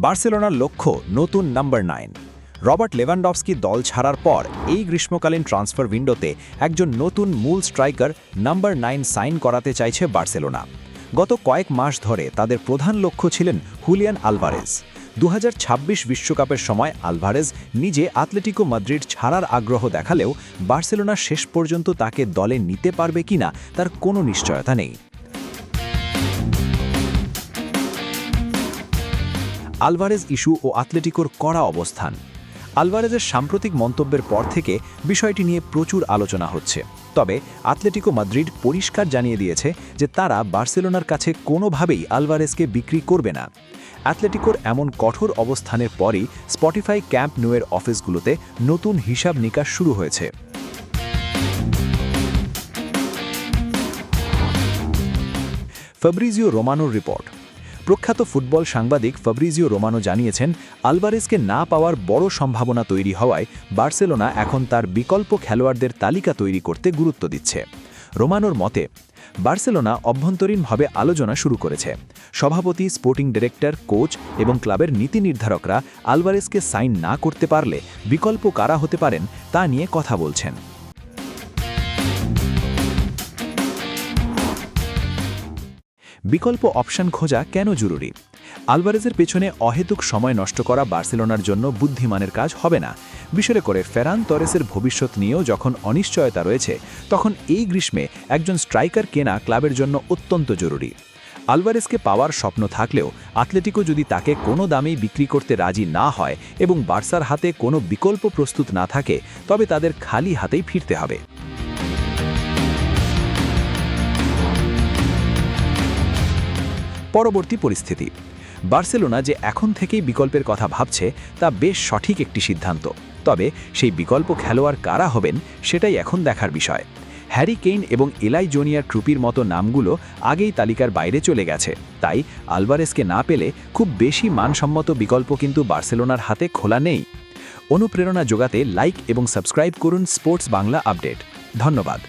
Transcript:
বার্সেলোনার লক্ষ্য নতুন নাম্বার 9। রবার্ট লেভানডফস্কি দল ছাড়ার পর এই গ্রীষ্মকালীন ট্রান্সফার উইন্ডোতে একজন নতুন মূল স্ট্রাইকার নাম্বার 9 সাইন করাতে চাইছে বার্সেলোনা। গত কয়েক মাস ধরে তাদের প্রধান লক্ষ্য ছিলেন হুলিয়ান আলভারেজ। 2026 বিশ্বকাপের সময় আলভারেজ নিজে আতলেটিকো মাদ্রিদ ছাড়ার আগ্রহ দেখালেও বার্সেলোনা শেষ পর্যন্ত তাকে দলে নিতে পারবে কিনা তার কোনো নিশ্চয়তা নেই। আলভারেজ ইস্যু ও আতলেটিকোর কড়া অবস্থান। আলভারেজের সাম্প্রতিক মন্তব্যের পর থেকে বিষয়টি নিয়ে প্রচুর আলোচনা হচ্ছে। তবে আতলেটিকো মাদ্রিদ পরিষ্কার জানিয়ে দিয়েছে যে তারা বার্সেলোনার কাছে কোনোভাবেই আলভারেজকে বিক্রি করবে না। অ্যাটলেটিকোর এমন কঠোর অবস্থানের পরই স্পটিফাই ক্যাম্প ন্যুয়ের অফিসগুলোতে নতুন হিসাব নিকাশ শুরু হয়েছে। ফাব্রিজিও রোমানোর রিপোর্ট। প্রখ্যাত ফুটবল সাংবাদিক ফাব্রিজিও রোমানো জানিয়েছেন, আলভারেজকে না পাওয়ার বড় সম্ভাবনা তৈরি হওয়ায় বার্সেলোনা এখন তার বিকল্প খেলোয়াড়দের তালিকা তৈরি করতে গুরুত্ব দিচ্ছে। রোমানোর মতে, বার্সেলোনা অভ্যন্তরীণভাবে আলোচনা শুরু করেছে। সভাপতি, স্পোর্টিং ডিরেক্টর, কোচ এবং ক্লাবের নীতি নির্ধারকরা আলভারেজকে সাইন না করতে পারলে বিকল্প কারা হতে পারেন তা নিয়ে কথা বলছেন। বিকল্প অপশন খোঁজা কেন জরুরি? আলভারেজের পেছনে অহেতুক সময় নষ্ট করা বার্সেলোনার জন্য বুদ্ধিমানের কাজ হবে না। বিশেষ করে ফেরান তরেসের ভবিষ্যৎ নিয়েও যখন অনিশ্চয়তা রয়েছে, তখন এই গ্রীষ্মে একজন স্ট্রাইকার কেনা ক্লাবের জন্য অত্যন্ত জরুরি। আলভারেজকে পাওয়ার স্বপ্ন থাকলেও আতলেটিকো যদি তাকে কোনো দামেই বিক্রি করতে রাজি না হয় এবং বার্সার হাতে কোনো বিকল্প প্রস্তুত না থাকে, তবে তাদের খালি হাতেই ফিরতে হবে। পরবর্তী পরিস্থিতি। বার্সেলোনা যে এখন থেকেই বিকল্পের কথা ভাবছে তা বেশ সঠিক একটি সিদ্ধান্ত। তবে সেই বিকল্প খেলোয়াড় কারা হবেন সেটাই এখন দেখার বিষয়। হ্যারি কেইন এবং এলাই জুনিয়র ট্রুপির মতো নামগুলো আগেই তালিকার বাইরে চলে গেছে। তাই আলভারেজকে না পেলে খুব বেশি মানসম্মত বিকল্প কিন্তু বার্সেলোনার হাতে খোলা নেই। অনুপ্রেরণা জোগাতে লাইক এবং সাবস্ক্রাইব করুন স্পোর্টস বাংলা আপডেট। ধন্যবাদ।